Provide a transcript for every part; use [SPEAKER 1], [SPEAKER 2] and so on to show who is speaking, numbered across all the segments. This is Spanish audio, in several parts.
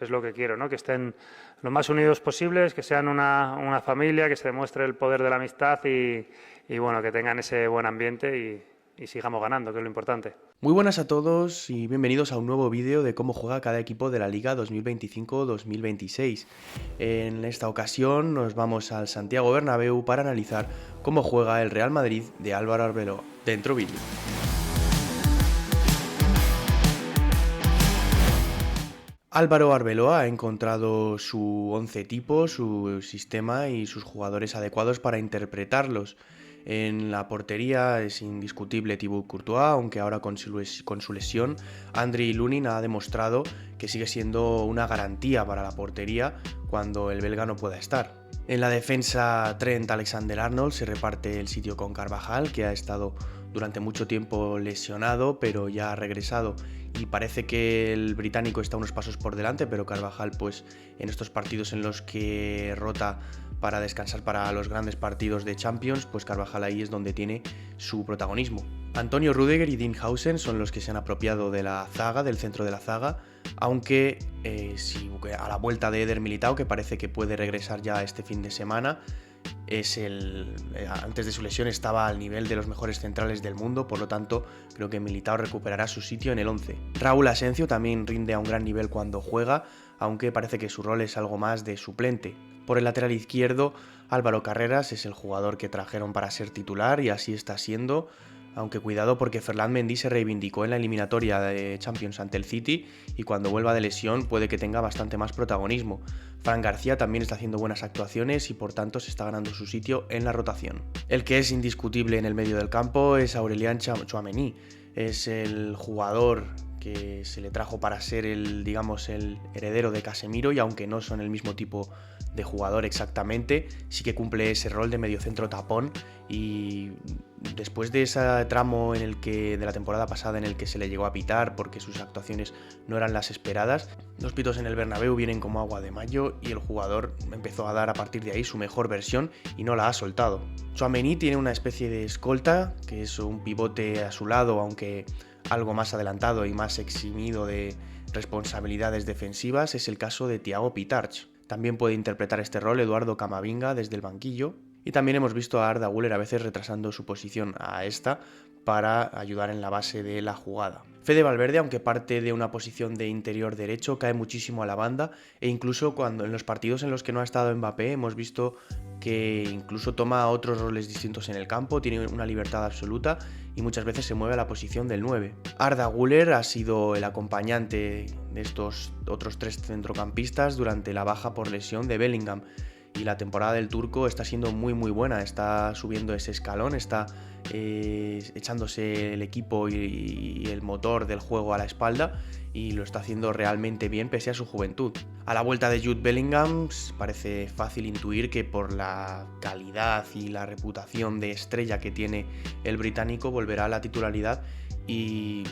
[SPEAKER 1] es lo que quiero, ¿no? Que estén lo más unidos posibles, que sean una familia, que se demuestre el poder de la amistad y bueno, que tengan ese buen ambiente y sigamos ganando, que es lo importante.
[SPEAKER 2] Muy buenas a todos y bienvenidos a un nuevo vídeo de cómo juega cada equipo de la Liga 2025-2026. En esta ocasión nos vamos al Santiago Bernabéu para analizar cómo juega el Real Madrid de Álvaro Arbeloa. Dentro vídeo. Álvaro Arbeloa ha encontrado su 11 tipo, su sistema y sus jugadores adecuados para interpretarlos. En la portería es indiscutible Thibaut Courtois, aunque ahora con su lesión, Andriy Lunin ha demostrado que sigue siendo una garantía para la portería cuando el belga no pueda estar. En la defensa, Trent Alexander-Arnold se reparte el sitio con Carvajal, que ha estado durante mucho tiempo lesionado, pero ya ha regresado y parece que el británico está unos pasos por delante, pero Carvajal, pues en estos partidos en los que rota para descansar para los grandes partidos de Champions, pues Carvajal ahí es donde tiene su protagonismo. Antonio Rüdiger y Dean Howson son los que se han apropiado de la zaga, del centro de la zaga, aunque a la vuelta de Eder Militao, que parece que puede regresar ya este fin de semana, antes de su lesión estaba al nivel de los mejores centrales del mundo, por lo tanto creo que Militao recuperará su sitio en el 11. Raúl Asencio también rinde a un gran nivel cuando juega, aunque parece que su rol es algo más de suplente. Por el lateral izquierdo, Álvaro Carreras es el jugador que trajeron para ser titular y así está siendo, aunque cuidado porque Ferland Mendy se reivindicó en la eliminatoria de Champions ante el City y cuando vuelva de lesión puede que tenga bastante más protagonismo. Fran García también está haciendo buenas actuaciones y por tanto se está ganando su sitio en la rotación. El que es indiscutible en el medio del campo es Aurélien Tchouaméni. Es el jugador que se le trajo para ser el heredero de Casemiro y aunque no son el mismo tipo de jugador exactamente, sí que cumple ese rol de mediocentro tapón y después de ese tramo de la temporada pasada en el que se le llegó a pitar porque sus actuaciones no eran las esperadas, los pitos en el Bernabéu vienen como agua de mayo y el jugador empezó a dar a partir de ahí su mejor versión y no la ha soltado. Tchouaméni tiene una especie de escolta, que es un pivote a su lado, aunque algo más adelantado y más eximido de responsabilidades defensivas, es el caso de Thiago Pitarch. También puede interpretar este rol Eduardo Camavinga desde el banquillo. Y también hemos visto a Arda Güler a veces retrasando su posición a esta para ayudar en la base de la jugada. Fede Valverde, aunque parte de una posición de interior derecho, cae muchísimo a la banda e incluso cuando en los partidos en los que no ha estado Mbappé hemos visto que incluso toma otros roles distintos en el campo, tiene una libertad absoluta y muchas veces se mueve a la posición del 9. Arda Güler ha sido el acompañante de estos otros tres centrocampistas durante la baja por lesión de Bellingham. Y la temporada del turco está siendo muy buena, está subiendo ese escalón, está echándose el equipo y el motor del juego a la espalda y lo está haciendo realmente bien pese a su juventud. A la vuelta de Jude Bellingham parece fácil intuir que por la calidad y la reputación de estrella que tiene el británico volverá a la titularidad y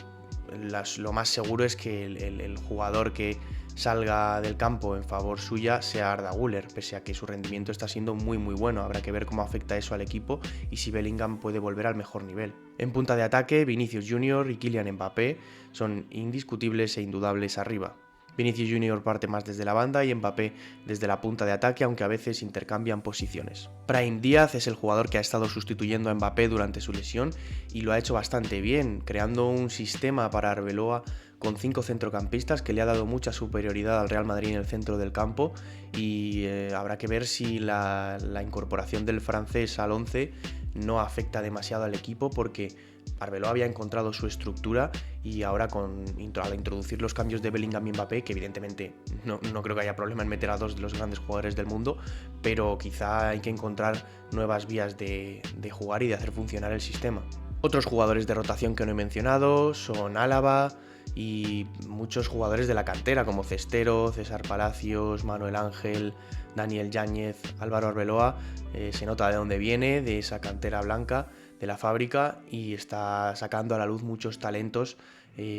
[SPEAKER 2] lo más seguro es que el jugador que salga del campo en favor suya sea Arda Güler, pese a que su rendimiento está siendo muy bueno. Habrá que ver cómo afecta eso al equipo y si Bellingham puede volver al mejor nivel. En punta de ataque, Vinicius Junior y Kylian Mbappé son indiscutibles e indudables arriba. Vinicius Junior parte más desde la banda y Mbappé desde la punta de ataque, aunque a veces intercambian posiciones. Brahim Díaz es el jugador que ha estado sustituyendo a Mbappé durante su lesión y lo ha hecho bastante bien, creando un sistema para Arbeloa con 5 centrocampistas que le ha dado mucha superioridad al Real Madrid en el centro del campo y habrá que ver si la incorporación del francés al 11 no afecta demasiado al equipo porque Arbeloa había encontrado su estructura y ahora al introducir los cambios de Bellingham y Mbappé, que evidentemente no creo que haya problema en meter a dos de los grandes jugadores del mundo, pero quizá hay que encontrar nuevas vías de jugar y de hacer funcionar el sistema. Otros jugadores de rotación que no he mencionado son Álava y muchos jugadores de la cantera como Cestero, César Palacios, Manuel Ángel, Daniel Yáñez, Álvaro Arbeloa. Se nota de dónde viene, de esa cantera blanca de la fábrica y está sacando a la luz muchos talentos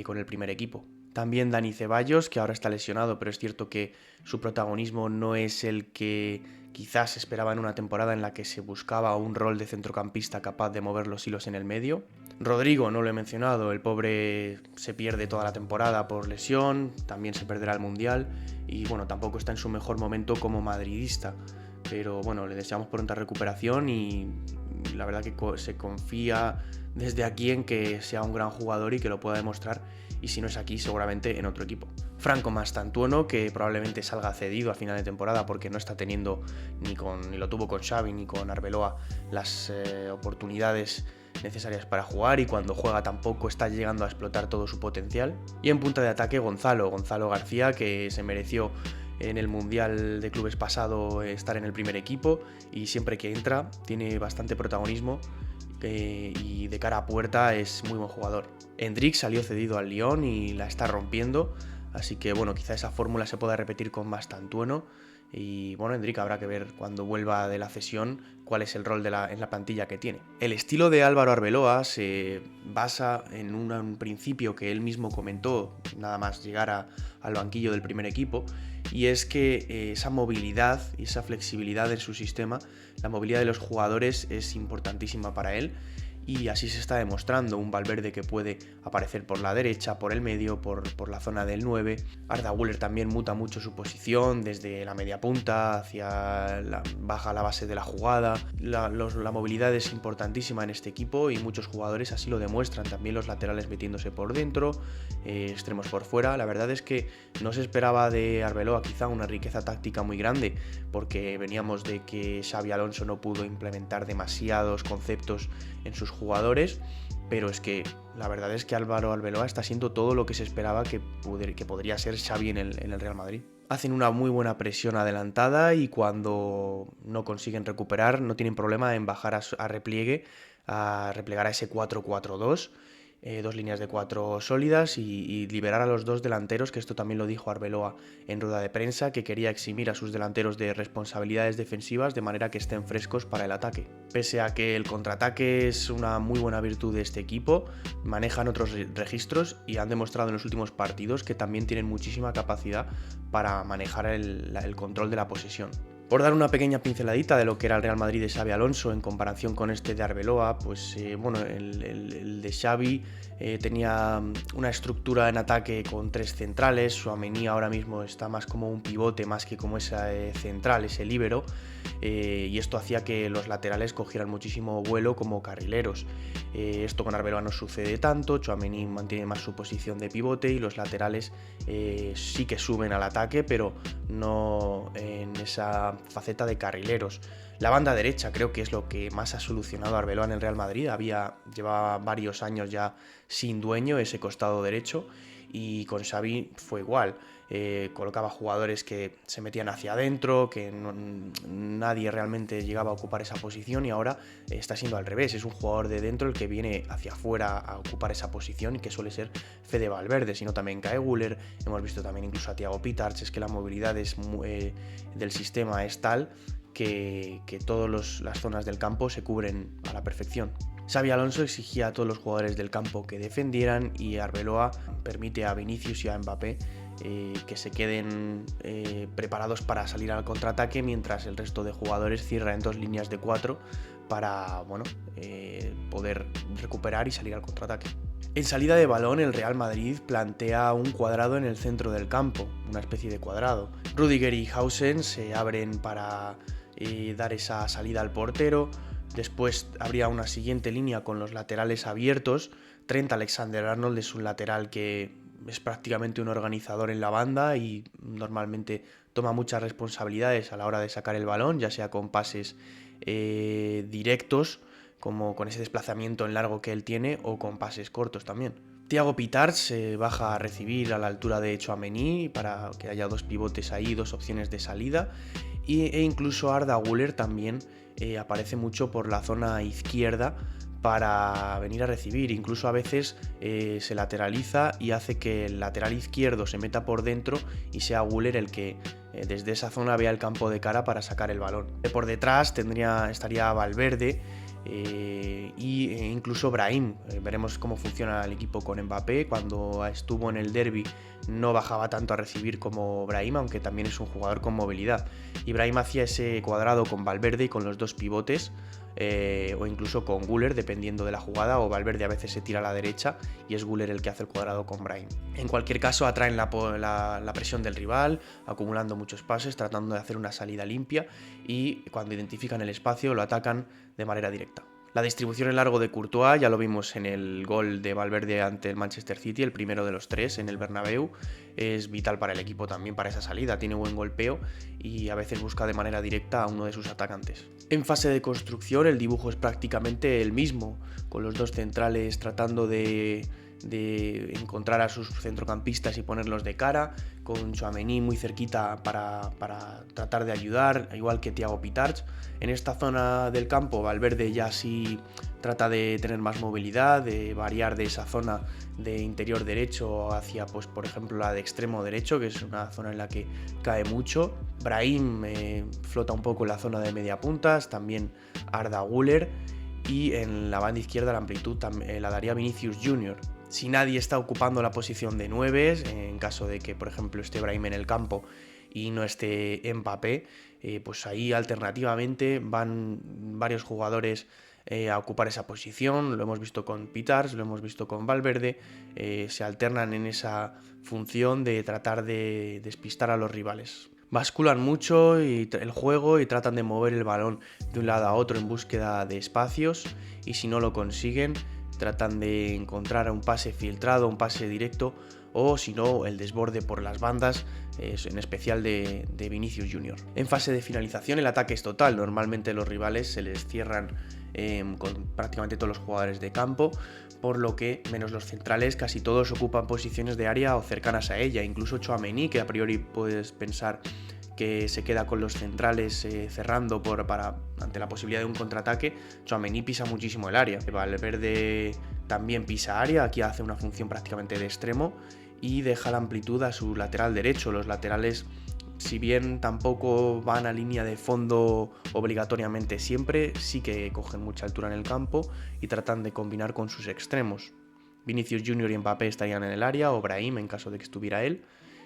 [SPEAKER 2] con el primer equipo. También Dani Ceballos, que ahora está lesionado, pero es cierto que su protagonismo no es el que quizás esperaba en una temporada en la que se buscaba un rol de centrocampista capaz de mover los hilos en el medio. Rodrigo, no lo he mencionado, el pobre se pierde toda la temporada por lesión, también se perderá el Mundial y bueno, tampoco está en su mejor momento como madridista, pero bueno, le deseamos pronta recuperación y la verdad que se confía desde aquí en que sea un gran jugador y que lo pueda demostrar, y si no es aquí, seguramente en otro equipo. Franco Mastantuono, que probablemente salga cedido a final de temporada porque no está teniendo ni lo tuvo con Xavi ni con Arbeloa las oportunidades necesarias para jugar, y cuando juega tampoco está llegando a explotar todo su potencial. Y en punta de ataque Gonzalo García, que se mereció en el Mundial de Clubes pasado estar en el primer equipo, y siempre que entra tiene bastante protagonismo y de cara a puerta es muy buen jugador. Endrick salió cedido al Lyon y la está rompiendo, así que bueno, quizá esa fórmula se pueda repetir con Mastantuono. Y bueno, Endrick habrá que ver cuando vuelva de la cesión cuál es el rol en la plantilla que tiene. El estilo de Álvaro Arbeloa se basa en un principio que él mismo comentó nada más llegar al banquillo del primer equipo, y es que esa movilidad y esa flexibilidad en su sistema, la movilidad de los jugadores es importantísima para él. Y así se está demostrando. Un Valverde que puede aparecer por la derecha, por el medio, por la zona del 9. Arda Güler también muta mucho su posición desde la media punta baja la base de la jugada. La movilidad es importantísima en este equipo y muchos jugadores así lo demuestran. También los laterales metiéndose por dentro, extremos por fuera. La verdad es que no se esperaba de Arbeloa quizá una riqueza táctica muy grande, porque veníamos de que Xabi Alonso no pudo implementar demasiados conceptos en sus jugadores, pero es que la verdad es que Álvaro Arbeloa está siendo todo lo que se esperaba que podría ser Xavi en el Real Madrid. Hacen una muy buena presión adelantada y cuando no consiguen recuperar no tienen problema en bajar a replegar a ese 4-4-2, dos líneas de 4 sólidas y liberar a los dos delanteros, que esto también lo dijo Arbeloa en rueda de prensa, que quería eximir a sus delanteros de responsabilidades defensivas de manera que estén frescos para el ataque. Pese a que el contraataque es una muy buena virtud de este equipo, manejan otros registros y han demostrado en los últimos partidos que también tienen muchísima capacidad para manejar el control de la posesión. Por dar una pequeña pinceladita de lo que era el Real Madrid de Xabi Alonso en comparación con este de Arbeloa, pues bueno, el de Xavi tenía una estructura en ataque con 3 centrales. Tchouaméni ahora mismo está más como un pivote más que como ese central, ese líbero, y esto hacía que los laterales cogieran muchísimo vuelo como carrileros. Esto con Arbeloa no sucede tanto. Tchouaméni mantiene más su posición de pivote y los laterales sí que suben al ataque, pero no en esa faceta de carrileros. La banda derecha creo que es lo que más ha solucionado Arbeloa en el Real Madrid. Llevaba varios años ya sin dueño ese costado derecho, y con Xavi fue igual. Colocaba jugadores que se metían hacia adentro, que nadie realmente llegaba a ocupar esa posición, y ahora está siendo al revés. Es un jugador de dentro el que viene hacia afuera a ocupar esa posición, y que suele ser Fede Valverde, sino también Kai Güler. Hemos visto también incluso a Thiago Pitars. Es que la movilidad del sistema es tal que todas las zonas del campo se cubren a la perfección. Xabi Alonso exigía a todos los jugadores del campo que defendieran, y Arbeloa permite a Vinicius y a Mbappé que se queden preparados para salir al contraataque, mientras el resto de jugadores cierra en 2 líneas de 4 para poder recuperar y salir al contraataque. En salida de balón, el Real Madrid plantea un cuadrado en el centro del campo, una especie de cuadrado. Rüdiger y Hausen se abren para dar esa salida al portero. Después habría una siguiente línea con los laterales abiertos. Trent Alexander-Arnold es un lateral que es prácticamente un organizador en la banda y normalmente toma muchas responsabilidades a la hora de sacar el balón, ya sea con pases directos, como con ese desplazamiento en largo que él tiene, o con pases cortos también. Thiago Pitars se baja a recibir a la altura de Tchouaméni para que haya 2 pivotes ahí, 2 opciones de salida, e incluso Arda Güler también aparece mucho por la zona izquierda para venir a recibir. Incluso a veces se lateraliza y hace que el lateral izquierdo se meta por dentro y sea Güler el que desde esa zona vea el campo de cara para sacar el balón. Por detrás estaría Valverde e incluso Brahim. Veremos cómo funciona el equipo con Mbappé. Cuando estuvo en el derbi no bajaba tanto a recibir como Brahim, aunque también es un jugador con movilidad. Y Brahim hacía ese cuadrado con Valverde y con los 2 pivotes o incluso con Güler dependiendo de la jugada, o Valverde a veces se tira a la derecha y es Güler el que hace el cuadrado con Brahim. En cualquier caso atraen la presión del rival, acumulando muchos pases, tratando de hacer una salida limpia, y cuando identifican el espacio lo atacan de manera directa. La distribución en largo de Courtois ya lo vimos en el gol de Valverde ante el Manchester City, el primero de los 3 en el Bernabéu. Es vital para el equipo también para esa salida, tiene buen golpeo y a veces busca de manera directa a uno de sus atacantes. En fase de construcción el dibujo es prácticamente el mismo, con los dos centrales tratando de encontrar a sus centrocampistas y ponerlos de cara, con Tchouaméni muy cerquita para tratar de ayudar, igual que Thiago Pitarch. En esta zona del campo Valverde ya sí trata de tener más movilidad, de variar de esa zona de interior derecho hacia, pues por ejemplo, la de extremo derecho, que es una zona en la que cae mucho. Brahim flota un poco en la zona de media puntas, también Arda Güler, y en la banda izquierda la amplitud la daría Vinicius Junior. Si nadie está ocupando la posición de 9, en caso de que, por ejemplo, esté Brahim en el campo y no esté Mbappé, pues ahí alternativamente van varios jugadores a ocupar esa posición. Lo hemos visto con Pitarch, lo hemos visto con Valverde, se alternan en esa función de tratar de despistar a los rivales. Basculan mucho el juego y tratan de mover el balón de un lado a otro en búsqueda de espacios, y si no lo consiguen tratan de encontrar un pase filtrado, un pase directo, o si no el desborde por las bandas, en especial de Vinicius Junior. En fase de finalización el ataque es total, normalmente los rivales se les cierran con prácticamente todos los jugadores de campo, por lo que, menos los centrales, casi todos ocupan posiciones de área o cercanas a ella. Incluso Tchouaméni, que a priori puedes pensar que se queda con los centrales cerrando ante la posibilidad de un contraataque, Tchouaméni pisa muchísimo el área. Valverde también pisa área, aquí hace una función prácticamente de extremo y deja la amplitud a su lateral derecho. Los laterales, si bien tampoco van a línea de fondo obligatoriamente siempre, sí que cogen mucha altura en el campo y tratan de combinar con sus extremos. Vinicius Junior y Mbappé estarían en el área, o Brahim en caso de que estuviera él,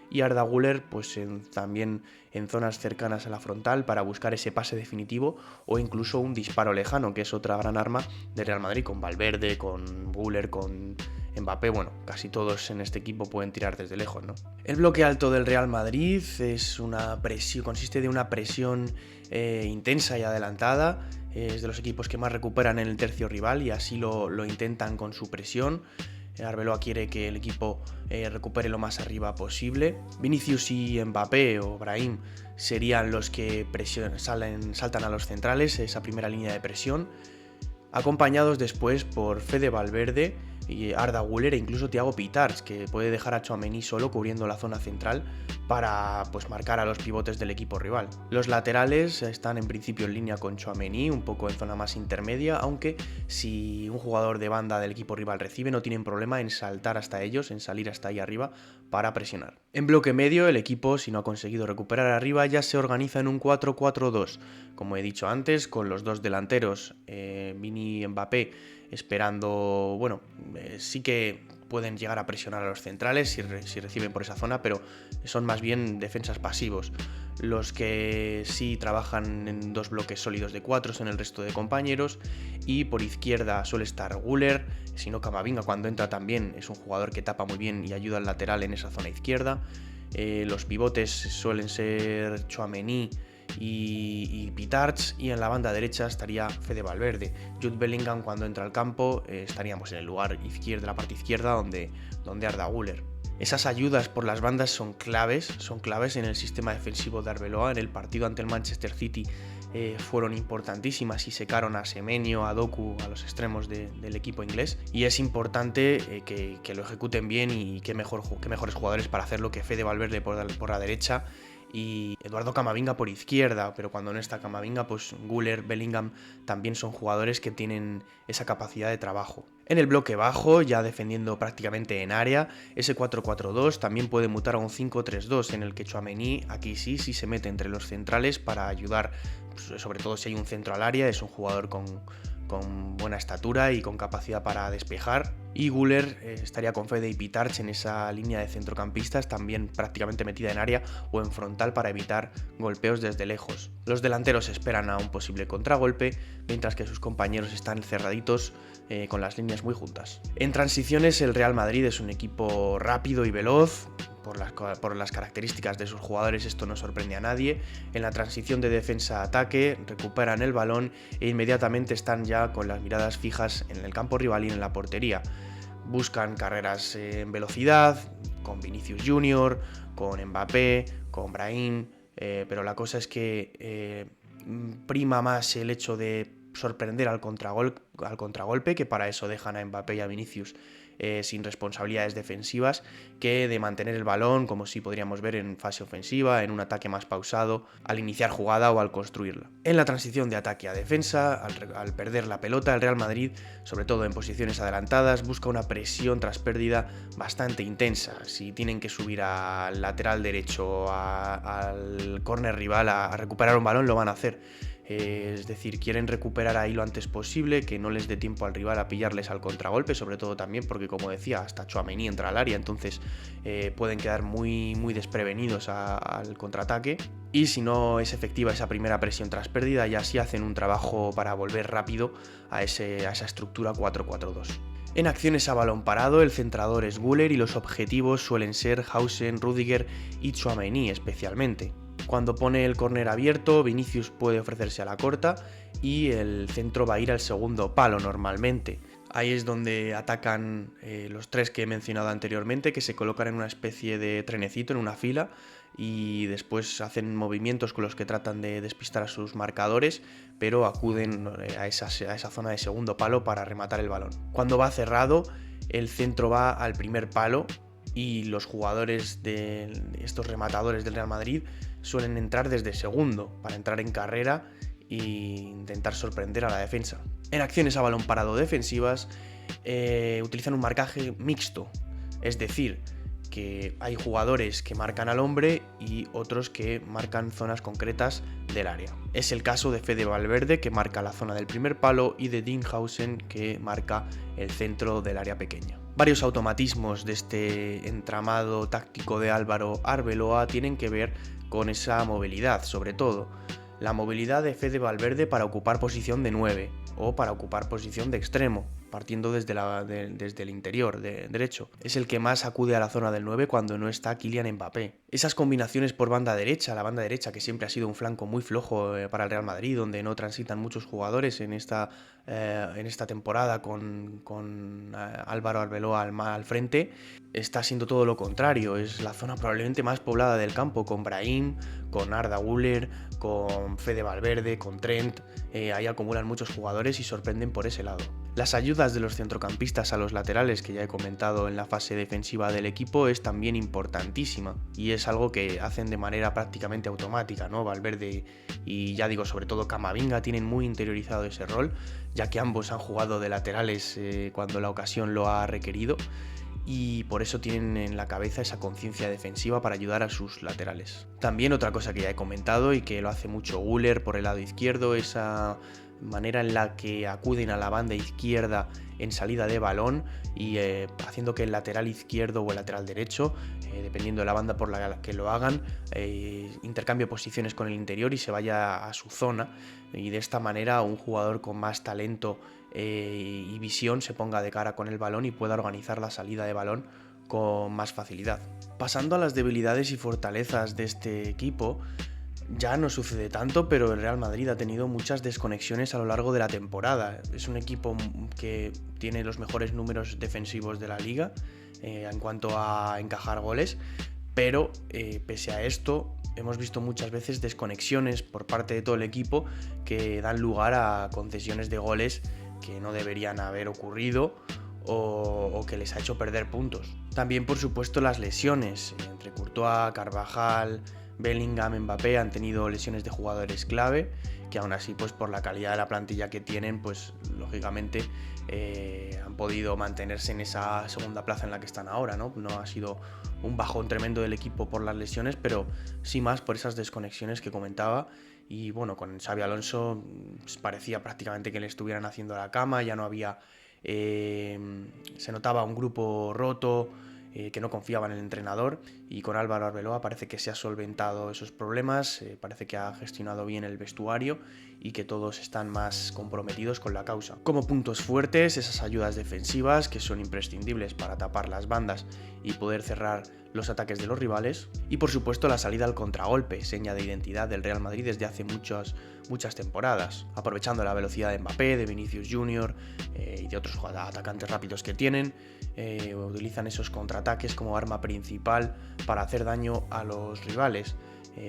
[SPEAKER 2] y Arda Güler pues también en zonas cercanas a la frontal para buscar ese pase definitivo o incluso un disparo lejano, que es otra gran arma de Real Madrid, con Valverde, con Güler, con Mbappé. Bueno, casi todos en este equipo pueden tirar desde lejos, ¿no? El bloque alto del Real Madrid consiste de una presión intensa y adelantada. Es de los equipos que más recuperan en el tercio rival y así lo intentan con su presión. Arbeloa quiere que el equipo recupere lo más arriba posible. Vinicius y Mbappé o Brahim serían los que saltan a los centrales, esa primera línea de presión, acompañados después por Fede Valverde y Arda Güler e incluso Thiago Pitarch, que puede dejar a Tchouaméni solo cubriendo la zona central para marcar a los pivotes del equipo rival. Los laterales están en principio en línea con Tchouaméni, un poco en zona más intermedia, aunque si un jugador de banda del equipo rival recibe, no tienen problema en saltar hasta ellos, en salir hasta ahí arriba para presionar. En bloque medio, el equipo, si no ha conseguido recuperar arriba, ya se organiza en un 4-4-2, como he dicho antes, con los dos delanteros, Vini y Mbappé, esperando, sí que pueden llegar a presionar a los centrales si reciben por esa zona, pero son más bien defensas pasivos. Los que sí trabajan en dos bloques sólidos de 4 son el resto de compañeros, y por izquierda suele estar Güler, si no Camavinga cuando entra también es un jugador que tapa muy bien y ayuda al lateral en esa zona izquierda. Los pivotes suelen ser Tchouaméni y Pitarch, y en la banda derecha estaría Fede Valverde. Jude Bellingham cuando entra al campo estaríamos en el lugar izquierdo, la parte izquierda donde Arda Güler. Esas ayudas por las bandas son claves en el sistema defensivo de Arbeloa. En el partido ante el Manchester City fueron importantísimas y secaron a Semenyo, a Doku, a los extremos del equipo inglés, y es importante que lo ejecuten bien, y qué mejores jugadores para hacerlo que Fede Valverde por la derecha y Eduardo Camavinga por izquierda. Pero cuando no está Camavinga, pues Güler, Bellingham también son jugadores que tienen esa capacidad de trabajo. En el bloque bajo, ya defendiendo prácticamente en área, ese 4-4-2 también puede mutar a un 5-3-2, en el que Tchouaméni aquí sí se mete entre los centrales para ayudar, sobre todo si hay un centro al área. Es un jugador con con buena estatura y con capacidad para despejar. Y Güler estaría con Fede y Pitarch en esa línea de centrocampistas, también prácticamente metida en área o en frontal para evitar golpeos desde lejos. Los delanteros esperan a un posible contragolpe, mientras que sus compañeros están cerraditos con las líneas muy juntas. En transiciones, el Real Madrid es un equipo rápido y veloz. Por las características de sus jugadores esto no sorprende a nadie. En la transición de defensa a ataque recuperan el balón e inmediatamente están ya con las miradas fijas en el campo rival y en la portería. Buscan carreras en velocidad, con Vinicius Junior, con Mbappé, con Brahim, pero la cosa es que prima más el hecho de sorprender al contragolpe, que para eso dejan a Mbappé y a Vinicius sin responsabilidades defensivas, que de mantener el balón, como sí podríamos ver en fase ofensiva, en un ataque más pausado, al iniciar jugada o al construirla. En la transición de ataque a defensa, al perder la pelota, el Real Madrid, sobre todo en posiciones adelantadas, busca una presión tras pérdida bastante intensa. Si tienen que subir al lateral derecho, al córner rival, a recuperar un balón, lo van a hacer. Es decir, quieren recuperar ahí lo antes posible, que no les dé tiempo al rival a pillarles al contragolpe, sobre todo también porque, como decía, hasta Tchouaméni entra al área, entonces pueden quedar muy desprevenidos al contraataque. Y si no es efectiva esa primera presión tras pérdida, ya sí hacen un trabajo para volver rápido a esa estructura 4-4-2. En acciones a balón parado, el centrador es Güler y los objetivos suelen ser Hausen, Rüdiger y Tchouaméni especialmente. Cuando pone el córner abierto, Vinicius puede ofrecerse a la corta y el centro va a ir al segundo palo normalmente. Ahí es donde atacan los tres que he mencionado anteriormente, que se colocan en una especie de trenecito, en una fila, y después hacen movimientos con los que tratan de despistar a sus marcadores, pero acuden a esa zona de segundo palo para rematar el balón. Cuando va cerrado, el centro va al primer palo y los jugadores de estos rematadores del Real Madrid suelen entrar desde segundo para entrar en carrera e intentar sorprender a la defensa. En acciones a balón parado defensivas utilizan un marcaje mixto, es decir, que hay jugadores que marcan al hombre y otros que marcan zonas concretas del área. Es el caso de Fede Valverde, que marca la zona del primer palo, y de Dean Hausen, que marca el centro del área pequeña. Varios automatismos de este entramado táctico de Álvaro Arbeloa tienen que ver con esa movilidad, sobre todo la movilidad de Fede Valverde para ocupar posición de 9 o para ocupar posición de extremo, partiendo desde el interior derecho. Es el que más acude a la zona del 9 cuando no está Kylian Mbappé. Esas combinaciones por banda derecha, la banda derecha que siempre ha sido un flanco muy flojo para el Real Madrid, donde no transitan muchos jugadores en esta temporada con Álvaro Arbeloa al frente, está siendo todo lo contrario. Es la zona probablemente más poblada del campo, con Brahim, con Arda Güler, con Fede Valverde, con Trent. Ahí acumulan muchos jugadores y sorprenden por ese lado. Las ayudas de los centrocampistas a los laterales, que ya he comentado en la fase defensiva del equipo, es también importantísima y es algo que hacen de manera prácticamente automática, ¿no? Valverde y, ya digo, sobre todo Camavinga tienen muy interiorizado ese rol, ya que ambos han jugado de laterales cuando la ocasión lo ha requerido, y por eso tienen en la cabeza esa conciencia defensiva para ayudar a sus laterales. También otra cosa que ya he comentado y que lo hace mucho Güler por el lado izquierdo, esa manera en la que acuden a la banda izquierda en salida de balón y haciendo que el lateral izquierdo o el lateral derecho, dependiendo de la banda por la que lo hagan, intercambie posiciones con el interior y se vaya a su zona, y de esta manera un jugador con más talento y visión se ponga de cara con el balón y pueda organizar la salida de balón con más facilidad. Pasando a las debilidades y fortalezas de este equipo, ya no sucede tanto, pero el Real Madrid ha tenido muchas desconexiones a lo largo de la temporada. Es un equipo que tiene los mejores números defensivos de la liga en cuanto a encajar goles, pero pese a esto hemos visto muchas veces desconexiones por parte de todo el equipo que dan lugar a concesiones de goles que no deberían haber ocurrido o que les ha hecho perder puntos. También, por supuesto, las lesiones entre Courtois, Carvajal, Bellingham, Mbappé han tenido lesiones de jugadores clave, que aún así, pues por la calidad de la plantilla que tienen, pues lógicamente han podido mantenerse en esa segunda plaza en la que están ahora, ¿no? No ha sido un bajón tremendo del equipo por las lesiones, pero sí más por esas desconexiones que comentaba, y bueno, con Xabi Alonso parecía prácticamente que le estuvieran haciendo la cama, ya no había... se notaba un grupo roto, que no confiaba en el entrenador, y con Álvaro Arbeloa parece que se ha solventado esos problemas, parece que ha gestionado bien el vestuario y que todos están más comprometidos con la causa. Como puntos fuertes, esas ayudas defensivas que son imprescindibles para tapar las bandas y poder cerrar los ataques de los rivales, y por supuesto la salida al contragolpe, seña de identidad del Real Madrid desde hace muchas temporadas, aprovechando la velocidad de Mbappé, de Vinicius Junior y de otros atacantes rápidos que tienen. Utilizan esos contraataques como arma principal para hacer daño a los rivales.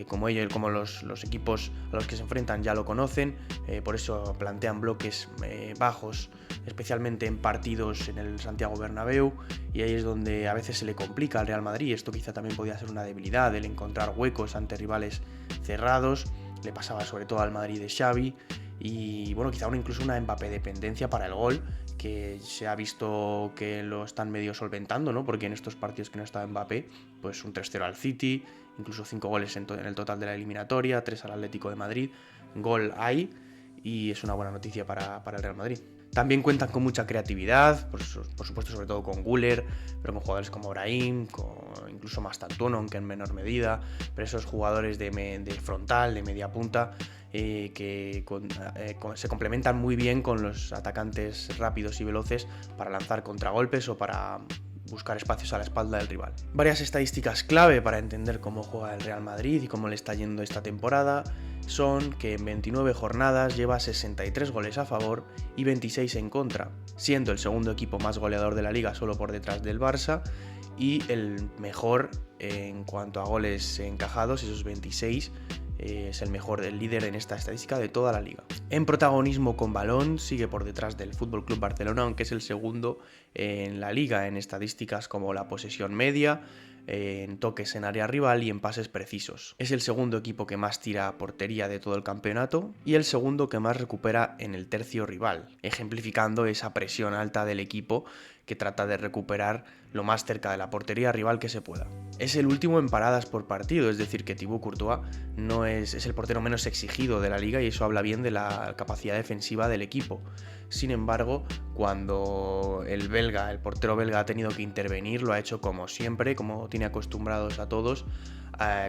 [SPEAKER 2] Como los equipos a los que se enfrentan ya lo conocen, por eso plantean bloques bajos, especialmente en partidos en el Santiago Bernabéu, y ahí es donde a veces se le complica al Real Madrid. Esto quizá también podría ser una debilidad, el encontrar huecos ante rivales cerrados. Le pasaba sobre todo al Madrid de Xavi, y bueno, quizá incluso una Mbappé dependencia para el gol, que se ha visto que lo están medio solventando, ¿no? Porque en estos partidos que no estaba Mbappé, pues un 3-0 al City, incluso 5 goles en el total de la eliminatoria, 3 al Atlético de Madrid, gol hay, y es una buena noticia para el Real Madrid. También cuentan con mucha creatividad, por supuesto sobre todo con Güler, pero con jugadores como Brahim, incluso Mastantuono, aunque en menor medida, pero esos jugadores de frontal, de media punta, que se complementan muy bien con los atacantes rápidos y veloces para lanzar contragolpes o para buscar espacios a la espalda del rival. Varias estadísticas clave para entender cómo juega el Real Madrid y cómo le está yendo esta temporada son que en 29 jornadas lleva 63 goles a favor y 26 en contra, siendo el segundo equipo más goleador de la liga solo por detrás del Barça y el mejor en cuanto a goles encajados, esos 26, es el mejor del líder en esta estadística de toda la liga. En protagonismo con balón sigue por detrás del FC Barcelona, aunque es el segundo en la liga en estadísticas como la posesión media, en toques en área rival y en pases precisos. Es el segundo equipo que más tira a portería de todo el campeonato y el segundo que más recupera en el tercio rival, ejemplificando esa presión alta del equipo que trata de recuperar lo más cerca de la portería rival que se pueda. Es el último en paradas por partido, es decir que Thibaut Courtois es el portero menos exigido de la liga, y eso habla bien de la capacidad defensiva del equipo. Sin embargo, cuando el portero belga ha tenido que intervenir, lo ha hecho como siempre, como tiene acostumbrados a todos,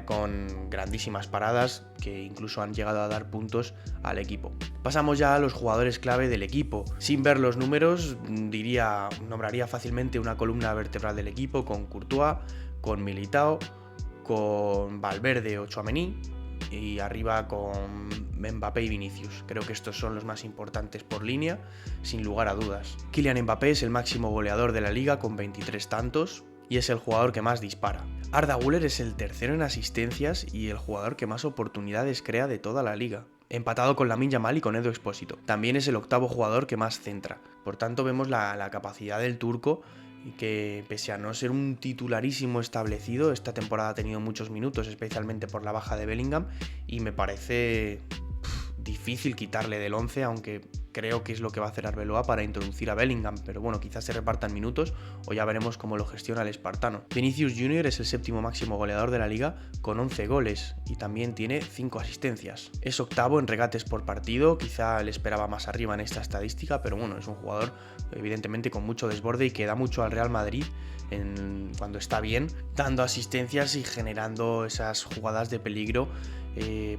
[SPEAKER 2] con grandísimas paradas que incluso han llegado a dar puntos al equipo. Pasamos ya a los jugadores clave del equipo. Sin ver los números, nombraría fácilmente una columna vertebral del equipo con Courtois, con Militao, con Valverde o Tchouaméni, y arriba con Mbappé y Vinicius. Creo que estos son los más importantes por línea, sin lugar a dudas. Kylian Mbappé es el máximo goleador de la liga con 23 tantos y es el jugador que más dispara. Arda Güler es el tercero en asistencias y el jugador que más oportunidades crea de toda la liga, empatado con Lamine Yamal y con Edu Expósito. También es el octavo jugador que más centra. Por tanto, vemos la capacidad del turco, y que pese a no ser un titularísimo establecido, esta temporada ha tenido muchos minutos, especialmente por la baja de Bellingham, y me parece difícil quitarle del 11, aunque creo que es lo que va a hacer Arbeloa para introducir a Bellingham, pero bueno, quizás se repartan minutos o ya veremos cómo lo gestiona el espartano. Vinicius Junior es el séptimo máximo goleador de la liga con 11 goles y también tiene 5 asistencias. Es octavo en regates por partido, quizá le esperaba más arriba en esta estadística, pero bueno, es un jugador evidentemente con mucho desborde y que da mucho al Real Madrid cuando está bien, dando asistencias y generando esas jugadas de peligro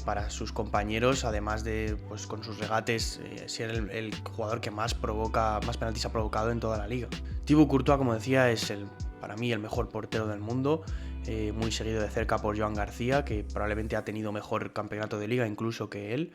[SPEAKER 2] para sus compañeros, además de, pues, con sus regates, ser el jugador que más penaltis ha provocado en toda la liga. Thibaut Courtois, como decía, es para mí el mejor portero del mundo, muy seguido de cerca por Joan García, que probablemente ha tenido mejor campeonato de liga incluso que él.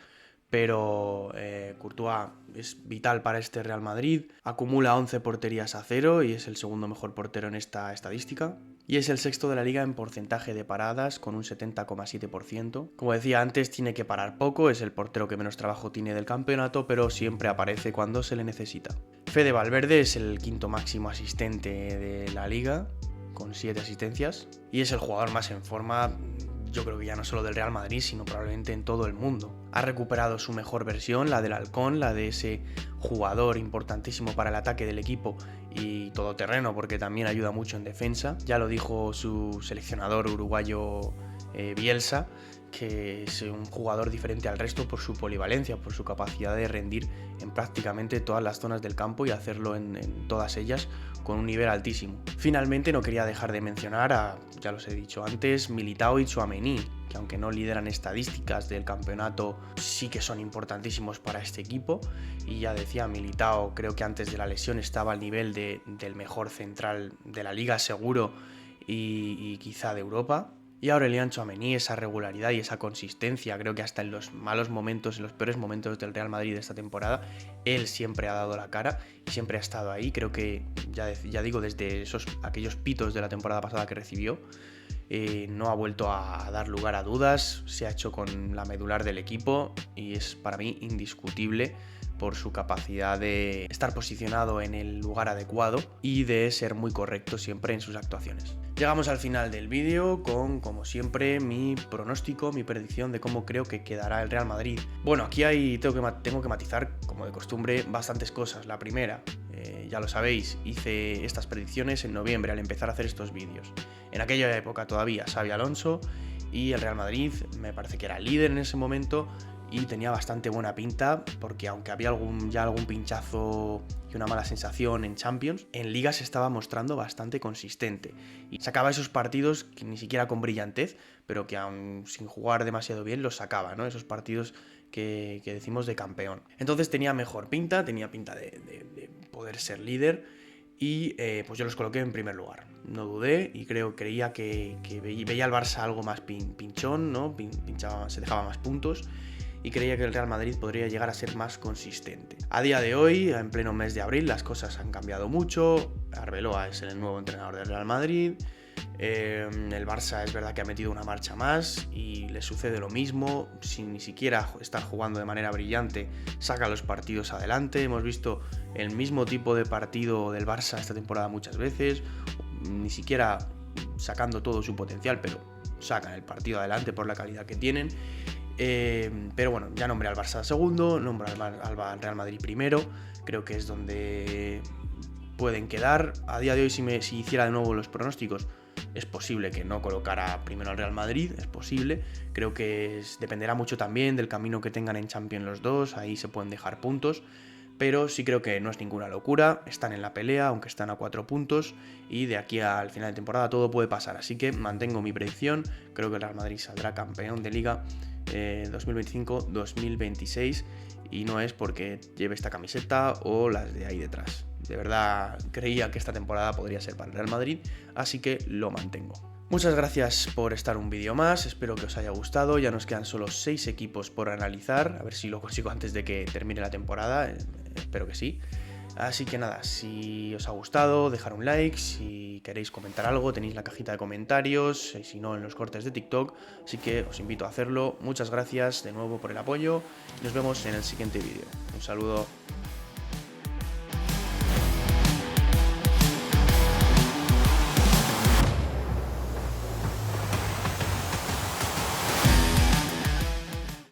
[SPEAKER 2] Pero Courtois es vital para este Real Madrid, acumula 11 porterías a 0 y es el segundo mejor portero en esta estadística. Y es el sexto de la liga en porcentaje de paradas, con un 70,7%. Como decía antes, tiene que parar poco, es el portero que menos trabajo tiene del campeonato, pero siempre aparece cuando se le necesita. Fede Valverde es el quinto máximo asistente de la liga, con 7 asistencias, y es el jugador más en forma, yo creo que ya no solo del Real Madrid, sino probablemente en todo el mundo. Ha recuperado su mejor versión, la del halcón, la de ese jugador importantísimo para el ataque del equipo y todoterreno, porque también ayuda mucho en defensa. Ya lo dijo su seleccionador uruguayo Bielsa, que es un jugador diferente al resto por su polivalencia, por su capacidad de rendir en prácticamente todas las zonas del campo y hacerlo en todas ellas con un nivel altísimo. Finalmente no quería dejar de mencionar a, ya los he dicho antes, Militao y Tchouaméni, que aunque no lideran estadísticas del campeonato, sí que son importantísimos para este equipo. Y ya decía, Militao creo que antes de la lesión estaba al nivel del mejor central de la liga seguro y quizá de Europa. Y Aurélien Tchouaméni, esa regularidad y esa consistencia, creo que hasta en los malos momentos, en los peores momentos del Real Madrid de esta temporada, él siempre ha dado la cara y siempre ha estado ahí. Creo que, ya digo, desde aquellos pitos de la temporada pasada que recibió, no ha vuelto a dar lugar a dudas, se ha hecho con la medular del equipo y es para mí indiscutible por su capacidad de estar posicionado en el lugar adecuado y de ser muy correcto siempre en sus actuaciones. Llegamos al final del vídeo con, como siempre, mi pronóstico, mi predicción de cómo creo que quedará el Real Madrid. Bueno, aquí tengo que matizar, como de costumbre, bastantes cosas. La primera, ya lo sabéis, hice estas predicciones en noviembre al empezar a hacer estos vídeos. En aquella época todavía Xabi Alonso y el Real Madrid me parece que era líder en ese momento y tenía bastante buena pinta, porque aunque había algún pinchazo y una mala sensación en Champions, en Liga se estaba mostrando bastante consistente y sacaba esos partidos que ni siquiera con brillantez, pero que aún sin jugar demasiado bien los sacaba, ¿no? Esos partidos que decimos de campeón. Entonces tenía mejor pinta, tenía pinta de poder ser líder y pues yo los coloqué en primer lugar. No dudé y creía que veía al Barça algo más pinchón, ¿no? Se dejaba más puntos y creía que el Real Madrid podría llegar a ser más consistente. A día de hoy, en pleno mes de abril, las cosas han cambiado mucho. Arbeloa es el nuevo entrenador del Real Madrid. El Barça es verdad que ha metido una marcha más y le sucede lo mismo, sin ni siquiera estar jugando de manera brillante, saca los partidos adelante. Hemos visto el mismo tipo de partido del Barça esta temporada muchas veces, ni siquiera sacando todo su potencial, pero sacan el partido adelante por la calidad que tienen. Pero bueno, ya nombré al Barça segundo, nombré al Real Madrid primero, creo que es donde pueden quedar. A día de hoy, si hiciera de nuevo los pronósticos, es posible que no colocara primero al Real Madrid, es posible. Creo que dependerá mucho también del camino que tengan en Champions los dos, ahí se pueden dejar puntos. Pero sí creo que no es ninguna locura, están en la pelea, aunque están a 4 puntos, y de aquí al final de temporada todo puede pasar. Así que mantengo mi predicción, creo que el Real Madrid saldrá campeón de Liga 2025-2026, y no es porque lleve esta camiseta o las de ahí detrás. De verdad creía que esta temporada podría ser para el Real Madrid, así que lo mantengo. Muchas gracias por estar un vídeo más, espero que os haya gustado. Ya nos quedan solo 6 equipos por analizar, a ver si lo consigo antes de que termine la temporada, espero que sí. Así que nada, si os ha gustado, dejar un like, si queréis comentar algo tenéis la cajita de comentarios, y si no en los cortes de TikTok, así que os invito a hacerlo. Muchas gracias de nuevo por el apoyo, nos vemos en el siguiente vídeo. Un saludo.